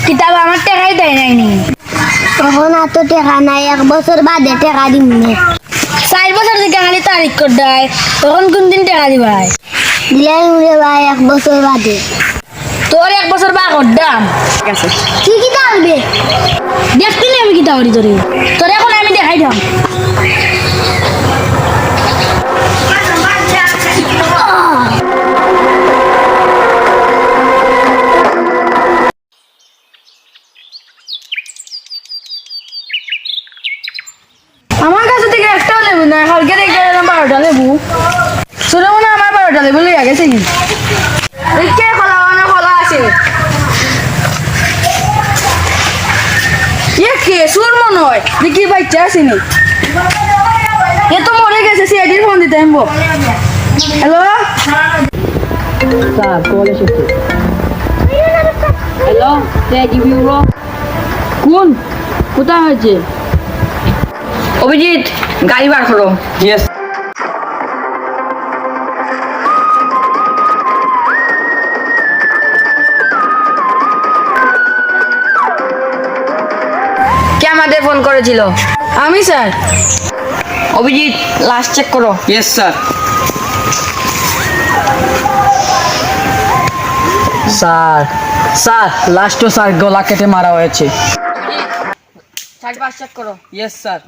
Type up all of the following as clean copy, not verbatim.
কিতাব আমার টাকাই দেয় নাইনি। তখন এত টাকা নাই, 1 বছর বাদে টাকা দিম নে। 4 বছর থেকে খালি তারিখ করে দেয়, তখন কোন দিন টাকা দিবাই? দিলাই উড়ে ভাই 1 বছর বাদে। তোর 1 বছর বা করদাম। ঠিক আছে, কি কিতাব হবে? দেখতে নি আমি কিতাব করি তোরে। তোর এখন আমি দেখাই দাম। আমার কাছে থেকে একটাও লেবু না, কালকে দেখে 12টা লেবু। শুনে মনে হয় আমার 12টা লেবু লেগে গেছে কি? কে খোলা মানে খোলা আছে। কে সুর মনে হয় দেখি বাচ্চা আসেনি। এ তো মরে গেছে, সিআইডির ফোন দিতে আমি। হ্যালো স্যার কল এসেছে। হ্যালো, কি বিউরো? কোন কোথায় হয়েছে? অভিজিৎ, গাড়ি বার করো। ইয়েস। কে আমাদের ফোন করেছিল? আমি স্যার। অভিজিৎ, লাস্ট চেক করো। Yes sir. স্যার স্যার লাস্টও স্যার গলা কেটে মারা হয়েছে। চেক করো। Yes sir.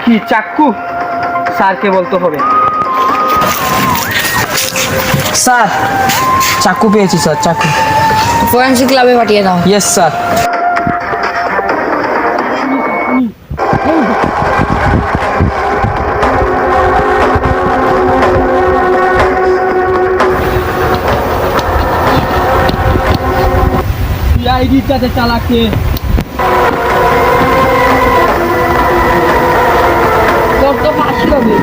কি চাক্কু? স্যারকে বলতে হবে। স্যার চাকু পেয়েছি স্যার, চাকু। ফরেন্সিক ল্যাবে পাঠিয়ে দাও। Yes sir. আইডি চাতে চালাকে তোর তো ফাঁসি হবে।